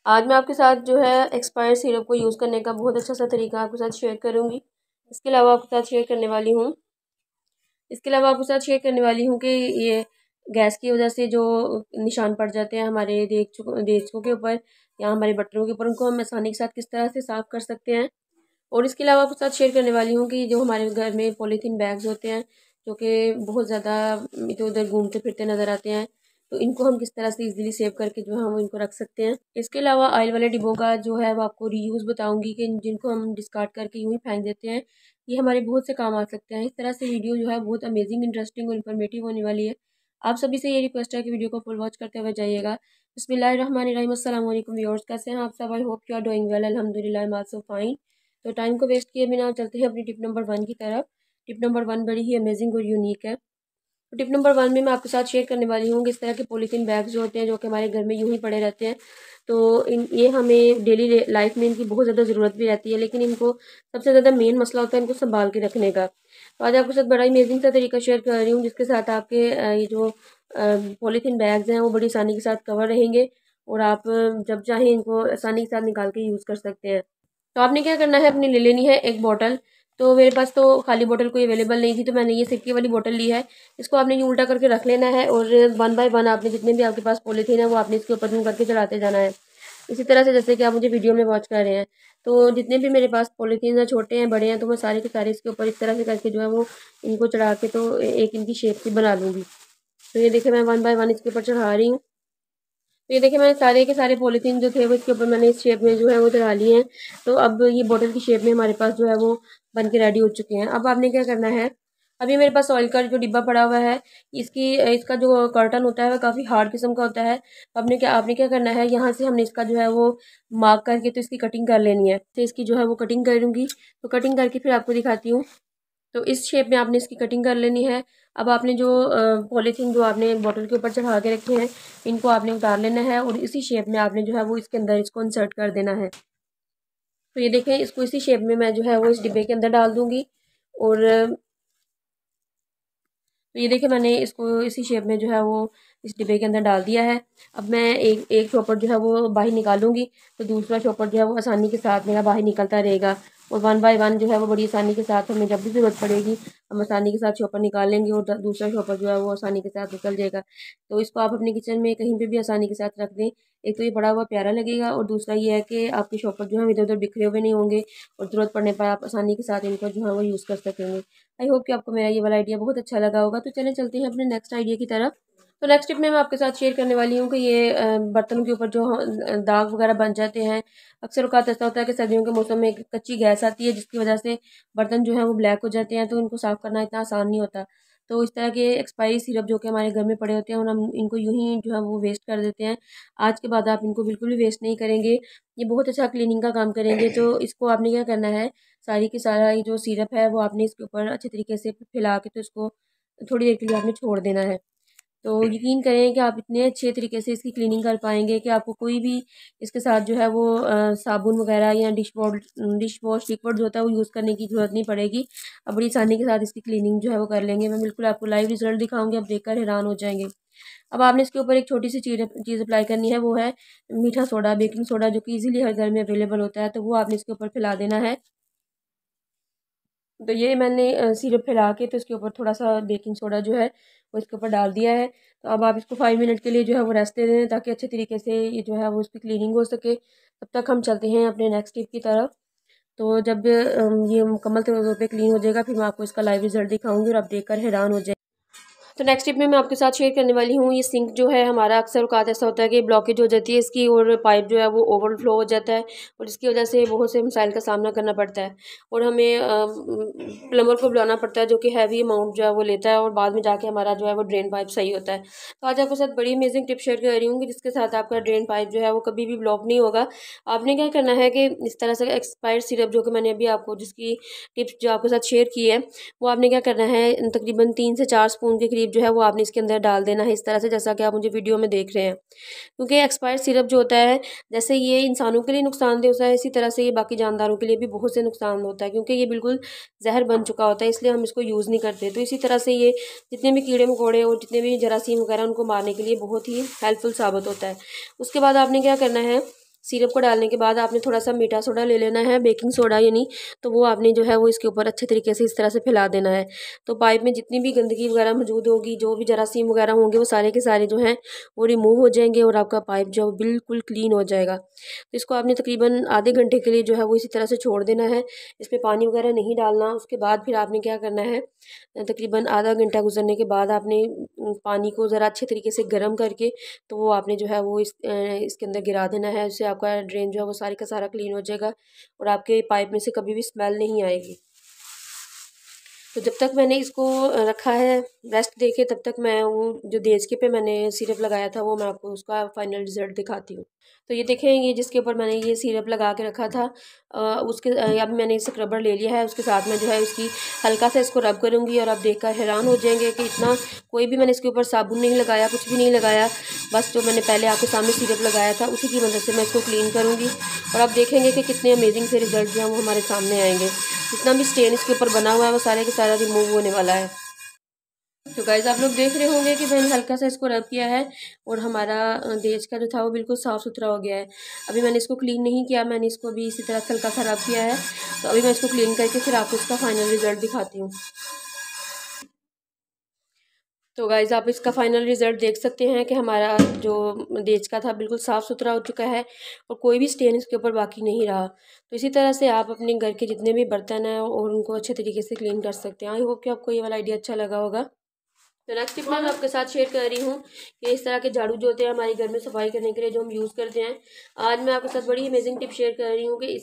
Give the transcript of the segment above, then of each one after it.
आज मैं आपके साथ जो है एक्सपायर्ड सिरप को यूज़ करने का बहुत अच्छा सा तरीका आपके साथ शेयर करूँगी। इसके अलावा आपके साथ शेयर करने वाली हूँ कि ये गैस की वजह से जो निशान पड़ जाते हैं हमारे देचकों के ऊपर या हमारे बर्तनों के ऊपर, उनको हम आसानी के साथ किस तरह से साफ़ कर सकते हैं। और इसके अलावा आपके साथ शेयर करने वाली हूँ कि जो हमारे घर में पॉलीथीन बैग्स होते हैं, जो कि बहुत ज़्यादा इधर उधर घूमते फिरते नज़र आते हैं, तो इनको हम किस तरह से इजीली सेव करके जो है हम इनको रख सकते हैं। इसके अलावा ऑयल वाले डिब्बों का जो है वो आपको रीयूज़ बताऊंगी कि जिनको हम डिस्कार्ड करके यूँ ही फेंक देते हैं, ये हमारे बहुत से काम आ सकते हैं। इस तरह से वीडियो जो है बहुत अमेजिंग, इंटरेस्टिंग और इन्फॉर्मेटिव होने वाली है। आप सभी से ये रिक्वेस्ट है कि वीडियो को फुल वॉच करते हुए जाइएगा। बिस्मिल्लाहिर्रहमानिर्रहीम, अस्सलाम वालेकुम व्यूअर्स, कैसे हैं आप सब? I hope you are doing well, अल्हम्दुलिल्लाह आई एम आल्सो फाइन। तो टाइम को वेस्ट किए बिना चलते हैं अपनी टिप नंबर 1 की तरफ। टिप नंबर 1 बड़ी ही अमेजिंग और यूनिक है। तो टिप नंबर 1 में मैं आपके साथ शेयर करने वाली हूँ कि इस तरह के पॉलीथीन बैग्स जो होते हैं, जो कि हमारे घर में यूं ही पड़े रहते हैं, तो ये हमें डेली लाइफ में इनकी बहुत ज़्यादा ज़रूरत भी रहती है, लेकिन इनको सबसे ज़्यादा मेन मसला होता है इनको संभाल के रखने का। तो आज आपके साथ बड़ा अमेजिंग सा तरीका शेयर कर रही हूँ, जिसके साथ आपके ये जो पॉलीथीन बैग्स हैं वो बड़ी आसानी के साथ कवर रहेंगे और आप जब चाहें इनको आसानी के साथ निकाल के यूज़ कर सकते हैं। तो आपने क्या करना है, अपनी ले लेनी है एक बॉटल। तो मेरे पास तो खाली बॉटल कोई अवेलेबल नहीं थी, तो मैंने ये सिक्के वाली बॉटल ली है। इसको आपने यूँ उल्टा करके रख लेना है और 1 बाय 1 आपने जितने भी आपके पास पॉलीथीन है वो आपने इसके ऊपर यूँ करके चढ़ाते जाना है, इसी तरह से जैसे कि आप मुझे वीडियो में वॉच कर रहे हैं। तो जितने भी मेरे पास पॉलीथीन है, छोटे हैं बड़े हैं, तो मैं सारे के सारे इसके ऊपर इस तरह से करके जो है वो इनको चढ़ा के तो एक इनकी शेप की बना लूँगी। तो ये देखिए मैं 1 बाय 1 इसके ऊपर चढ़ा रही हूँ। तो ये देखिए मैंने सारे के सारे पॉलीथीन जो थे वो इसके ऊपर मैंने इस शेप में जो है वो चढ़ा लिए हैं। तो अब ये बॉटल की शेप में हमारे पास जो है वो बन के रेडी हो चुके हैं। अब आपने क्या करना है, अभी मेरे पास ऑयल का जो डिब्बा पड़ा हुआ है, इसका जो कर्टन होता है वह काफ़ी हार्ड किस्म का होता है। तो आपने क्या करना है, यहाँ से हमने इसका जो है वो मार्क करके तो इसकी कटिंग कर लेनी है। तो इसकी जो है वो कटिंग करूँगी, तो कटिंग करके फिर आपको दिखाती हूँ। तो इस शेप में आपने इसकी कटिंग कर लेनी है। अब आपने जो पॉलीथीन जो आपने बॉटल के ऊपर चढ़ा के रखे हैं, इनको आपने उतार लेना है और इसी शेप में आपने जो है वो इसके अंदर इसको इंसर्ट कर देना है। तो ये देखें, इसको इसी शेप में मैं जो है वो इस डिब्बे के अंदर डाल दूँगी। और तो ये देखिए मैंने इसको इसी शेप में जो है वो इस डिब्बे के अंदर डाल दिया है। अब मैं एक एक चॉपर जो है वो बाहर निकालूंगी, तो दूसरा चॉपर जो है वो आसानी के साथ मेरा बाहर निकलता रहेगा। और 1 बाय 1 जो है वो बड़ी आसानी के साथ हमें जब भी ज़रूरत पड़ेगी हम आसानी के साथ चॉपर निकाल लेंगे और दूसरा चॉपर जो है वो आसानी के साथ निकल जाएगा। तो इसको आप अपने किचन में कहीं पर भी आसानी के साथ रख दें। एक तो ये बड़ा हुआ प्यारा लगेगा और दूसरा ये है कि आपके चॉपर जो है इधर उधर बिखरे हुए नहीं होंगे और ज़रूरत पड़ने पर आप आसानी के साथ इनको जो है वो यूज़ कर सकेंगे। आई होप कि आपको मेरा ये वाला आइडिया बहुत अच्छा लगा होगा। तो चलें चलते हैं अपने नेक्स्ट आइडिया की तरफ। तो नेक्स्ट टिप में मैं आपके साथ शेयर करने वाली हूँ कि ये बर्तनों के ऊपर जो दाग वगैरह बन जाते हैं। अक्सर औक़ात ऐसा होता है कि सर्दियों के मौसम में एक कच्ची गैस आती है, जिसकी वजह से बर्तन जो है वो ब्लैक हो जाते हैं, तो इनको साफ़ करना इतना आसान नहीं होता। तो इस तरह के एक्सपायरी सिरप जो कि हमारे घर में पड़े होते हैं और हम इनको यूँ ही जो है वो वेस्ट कर देते हैं। आज के बाद आप इनको बिल्कुल भी वेस्ट नहीं करेंगे, ये बहुत अच्छा क्लीनिंग का काम करेंगे। तो इसको आपने क्या करना है, सारी की सारा ये जो सिरप है वो आपने इसके ऊपर अच्छे तरीके से फैला के तो इसको थोड़ी देर के लिए आपने छोड़ देना है। तो यकीन करें कि आप इतने अच्छे तरीके से इसकी क्लीनिंग कर पाएंगे कि आपको कोई भी इसके साथ जो है वो साबुन वगैरह या डिश वॉश लिक्विड जो होता है वो यूज़ करने की ज़रूरत नहीं पड़ेगी। आप बड़ी आसानी के साथ इसकी क्लीनिंग जो है वो कर लेंगे। मैं बिल्कुल आपको लाइव रिजल्ट दिखाऊंगी, आप देखकर हैरान हो जाएंगे। अब आपने इसके ऊपर एक छोटी सी चीज़ अप्लाई करनी है, वो है मीठा सोडा, बेकिंग सोडा, जो कि ईजिली हर घर में अवेलेबल होता है। तो वो आपने इसके ऊपर फैला देना है। तो ये मैंने सिरप फैला के तो इसके ऊपर थोड़ा सा बेकिंग सोडा जो है वो इसके ऊपर डाल दिया है। तो अब आप इसको 5 मिनट के लिए जो है वो रेस्ट दे दें, ताकि अच्छे तरीके से ये जो है वो इसकी क्लीनिंग हो सके। तब तक हम चलते हैं अपने नेक्स्ट टिप की तरफ। तो जब ये मुकम्मल तौर पे क्लीन हो जाएगा, फिर मैं आपको इसका लाइव रिजल्ट दिखाऊंगी और आप देखकर हैरान हो जाए। तो नेक्स्ट टिप में मैं आपके साथ शेयर करने वाली हूँ, ये सिंक जो है हमारा अक्सर औक़ात ऐसा होता है कि ब्लॉकेज हो जाती है इसकी और पाइप जो है वो ओवरफ्लो हो जाता है और इसकी वजह से बहुत से मसाइल का सामना करना पड़ता है और हमें प्लम्बर को बुलाना पड़ता है, जो कि हैवी अमाउंट जो है वो लेता है और बाद में जाके हमारा जो है वो ड्रेन पाइप सही होता है। तो आज आपके साथ बड़ी अमेजिंग टिप शेयर कर रही हूँ कि जिसके साथ आपका ड्रेन पाइप जो है वो कभी भी ब्लॉक नहीं होगा। आपने क्या करना है कि इस तरह से एक्सपायर्ड सिरप जो कि मैंने अभी आपको जिसकी टिप्स जो आपके साथ शेयर की है, वो आपने क्या करना है, तकरीबन 3 से 4 स्पून के करीब जो है वो आपने इसके अंदर डाल देना है, इस तरह से जैसा कि आप मुझे वीडियो में देख रहे हैं। क्योंकि एक्सपायर्ड सिरप जो होता है, जैसे ये इंसानों के लिए नुकसानदेह होता है, इसी तरह से ये बाकी जानदारों के लिए भी बहुत से नुकसान होता है, क्योंकि ये बिल्कुल जहर बन चुका होता है, इसलिए हम इसको यूज़ नहीं करते। तो इसी तरह से ये जितने भी कीड़े मकोड़े और जितने भी जरासीम वगैरह उनको मारने के लिए बहुत ही हेल्पफुल साबित होता है। उसके बाद आपने क्या करना है, सिरप को डालने के बाद आपने थोड़ा सा मीठा सोडा ले लेना है, बेकिंग सोडा यानी, तो वो आपने जो है वो इसके ऊपर अच्छे तरीके से इस तरह से फैला देना है। तो पाइप में जितनी भी गंदगी वगैरह मौजूद होगी, जो भी जरासीम वगैरह होंगे, वो सारे के सारे जो हैं वो रिमूव हो जाएंगे और आपका पाइप जो है बिल्कुल क्लीन हो जाएगा। तो इसको आपने तकरीबन आधे घंटे के लिए जो है वो इसी तरह से छोड़ देना है, इसमें पानी वगैरह नहीं डालना। उसके बाद फिर आपने क्या करना है, तकरीबन आधा घंटा गुजरने के बाद आपने पानी को ज़रा अच्छे तरीके से गर्म करके तो वो आपने जो है वो इसके अंदर गिरा देना है। उससे आपका ड्रेन जो है वो सारी का सारा क्लीन हो जाएगा और आपके पाइप में से कभी भी स्मेल नहीं आएगी। तो जब तक मैंने इसको रखा है रेस्ट देके, तब तक मैं वो जो देचके पे मैंने सिरप लगाया था वो मैं आपको उसका फाइनल रिजल्ट दिखाती हूँ। तो ये देखें, ये जिसके ऊपर मैंने ये सिरप लगा के रखा था उसके अब मैंने स्क्रबर ले लिया है, उसके साथ में जो है उसकी हल्का सा इसको रब करूँगी और आप देखकर हैरान हो जाएंगे कि इतना कोई भी मैंने इसके ऊपर साबुन नहीं लगाया, कुछ भी नहीं लगाया, बस जो मैंने पहले आपके सामने सिरप लगाया था उसी की मदद से मैं इसको क्लीन करूँगी और आप देखेंगे कि कितने अमेजिंग से रिजल्ट जो है वो हमारे सामने आएंगे। जितना भी स्टेन इसके ऊपर बना हुआ है वो सारे के सारा रिमूव होने वाला है। तो गाइज आप लोग देख रहे होंगे कि मैंने हल्का सा इसको रब किया है और हमारा देज का जो था वो बिल्कुल साफ़ सुथरा हो गया है। अभी मैंने इसको क्लीन नहीं किया, मैंने इसको अभी इसी तरह से हल्का सा रब किया है। तो अभी मैं इसको क्लीन करके फिर आपको इसका फाइनल रिजल्ट दिखाती हूँ। तो गाइज़ आप इसका फाइनल रिज़ल्ट देख सकते हैं कि हमारा जो देज का था बिल्कुल साफ़ सुथरा हो चुका है और कोई भी स्टेन इसके ऊपर बाकी नहीं रहा। तो इसी तरह से आप अपने घर के जितने भी बर्तन हैं और उनको अच्छे तरीके से क्लीन कर सकते हैं। आई होप कि आपको ये वाला आइडिया अच्छा लगा होगा। तो नेक्स्ट टिप मैं आपके साथ शेयर कर रही हूँ कि इस तरह के झाड़ू जो होते हैं हमारे घर में सफाई करने के लिए जो हम यूज़ करते हैं। आज मैं आपके साथ बड़ी अमेजिंग टिप शेयर कर रही हूँ कि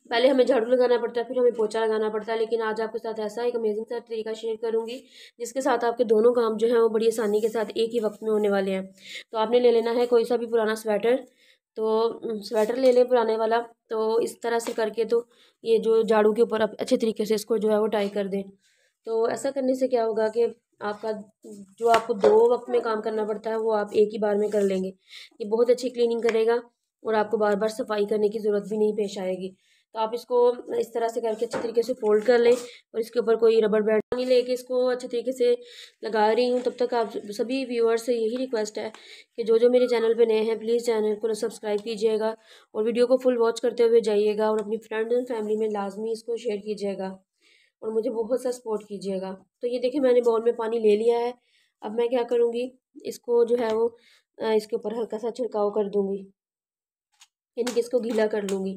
पहले हमें झाड़ू लगाना पड़ता है, फिर हमें पोछा लगाना पड़ता है, लेकिन आज आपके साथ ऐसा एक अमेजिंग सा तरीका शेयर करूँगी जिसके साथ आपके दोनों काम जो हैं वो बड़ी आसानी के साथ एक ही वक्त में होने वाले हैं। तो आपने ले लेना है कोई सा भी पुराना स्वेटर, तो स्वेटर ले लें पुराने वाला। तो इस तरह से करके तो ये जो झाड़ू के ऊपर आप अच्छे तरीके से इसको जो है वो टाई कर दें। तो ऐसा करने से क्या होगा कि आपका जो आपको 2 वक्त में काम करना पड़ता है वो आप एक ही बार में कर लेंगे। ये बहुत अच्छी क्लीनिंग करेगा और आपको बार बार सफाई करने की ज़रूरत भी नहीं पेश आएगी। तो आप इसको इस तरह से करके अच्छे तरीके से फोल्ड कर लें और इसके ऊपर कोई रबर बैंड नहीं लेके इसको अच्छे तरीके से लगा रही हूँ। तब तक आप सभी व्यूअर्स से यही रिक्वेस्ट है कि जो मेरे चैनल पे नए हैं प्लीज़ चैनल को सब्सक्राइब कीजिएगा और वीडियो को फुल वॉच करते हुए जाइएगा और अपनी फ्रेंड्स एंड फैमिली में लाजमी इसको शेयर कीजिएगा और मुझे बहुत सा सपोर्ट कीजिएगा। तो ये देखिए मैंने बाउल में पानी ले लिया है। अब मैं क्या करूँगी, इसको जो है वो इसके ऊपर हल्का सा छिड़काव कर दूँगी, यानी कि इसको गीला कर लूँगी।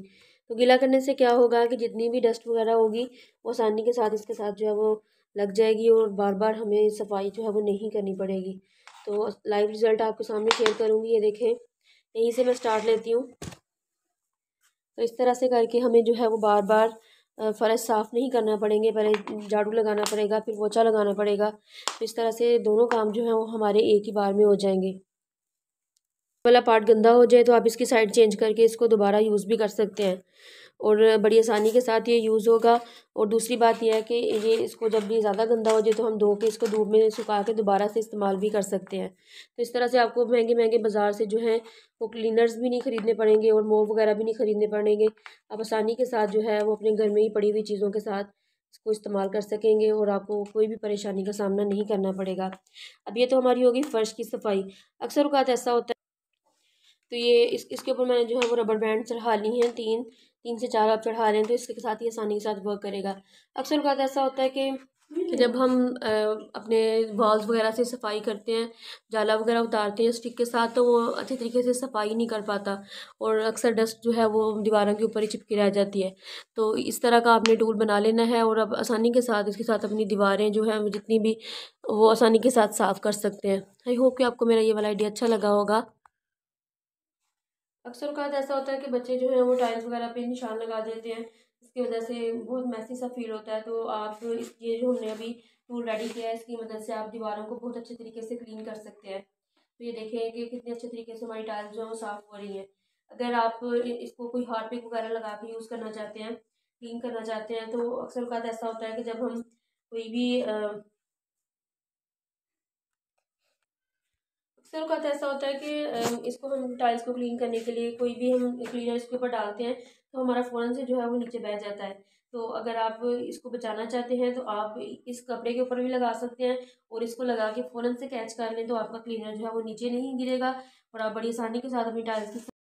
तो गीला करने से क्या होगा कि जितनी भी डस्ट वगैरह होगी वो आसानी के साथ इसके साथ जो है वो लग जाएगी और बार बार हमें सफाई जो है वो नहीं करनी पड़ेगी। तो लाइव रिज़ल्ट आपके सामने शेयर करूँगी। ये देखें, यहीं से मैं स्टार्ट लेती हूँ। तो इस तरह से करके हमें जो है वो बार बार फ़र्श साफ़ नहीं करना पड़ेंगे, पहले झाड़ू लगाना पड़ेगा, फिर पोछा लगाना पड़ेगा। तो इस तरह से दोनों काम जो हैं वो हमारे एक ही बार में हो जाएंगे। वाला पार्ट गंदा हो जाए तो आप इसकी साइड चेंज करके इसको दोबारा यूज़ भी कर सकते हैं और बड़ी आसानी के साथ ये यूज़ होगा। और दूसरी बात यह है कि ये इसको जब भी ज़्यादा गंदा हो जाए तो हम धो के इसको धूप में सुखा के दोबारा से इस्तेमाल भी कर सकते हैं। तो इस तरह से आपको महंगे महंगे बाज़ार से जो है वो क्लीनर्स भी नहीं ख़रीदने पड़ेंगे और मोव वगैरह भी नहीं ख़रीदने पड़ेंगे। आप आसानी के साथ जो है वो अपने घर में ही पड़ी हुई चीज़ों के साथ इसको इस्तेमाल कर सकेंगे और आपको कोई भी परेशानी का सामना नहीं करना पड़ेगा। अब ये तो हमारी होगी फ़र्श की सफाई। अक्सर औक़ात ऐसा होता है, तो ये इसके ऊपर मैंने जो है वो रबर बैंड चढ़ा ली हैं, तीन से चार आप चढ़ा लें तो इसके साथ ही आसानी के साथ वर्क करेगा। अक्सर बात ऐसा होता है कि जब हम अपने वॉल्स वगैरह से सफाई करते हैं, जाला वगैरह उतारते हैं स्टिक के साथ, तो वो अच्छे तरीके से सफाई नहीं कर पाता और अक्सर डस्ट जो है वो दीवारों के ऊपर ही चिपकी रह जाती है। तो इस तरह का आपने टूल बना लेना है और अब आसानी के साथ इसके साथ अपनी दीवारें जो हैं वो जितनी भी वो आसानी के साथ साफ़ कर सकते हैं। आई होप कि आपको मेरा ये वाला आइडिया अच्छा लगा होगा। अक्सर औक़ात ऐसा होता है कि बच्चे जो हैं वो टाइल्स वगैरह पे निशान लगा देते हैं, इसकी वजह से बहुत मैसी सा फील होता है। तो आप इस ये जो हमने अभी टूल रेडी किया है इसकी मदद से आप दीवारों को बहुत अच्छे तरीके से क्लीन कर सकते हैं। तो ये देखें कि कितने अच्छे तरीके से हमारी टाइल्स जो है वो साफ़ हो रही हैं। अगर आप इसको कोई हार्पिक वगैरह लगा के यूज़ करना चाहते हैं, क्लीन करना चाहते हैं, तो अक्सर औक़ात ऐसा होता है कि जब हम कोई भी अक्सर औक़ात ऐसा होता है कि इसको हम टाइल्स को क्लीन करने के लिए कोई भी हम क्लीनर इसके ऊपर डालते हैं तो हमारा फ़ौरन से जो है वो नीचे बह जाता है। तो अगर आप इसको बचाना चाहते हैं तो आप इस कपड़े के ऊपर भी लगा सकते हैं और इसको लगा के फ़ौरन से कैच कर लें तो आपका क्लीनर जो है वो नीचे नहीं गिरेगा और आप बड़ी आसानी के साथ अपनी टाइल्स की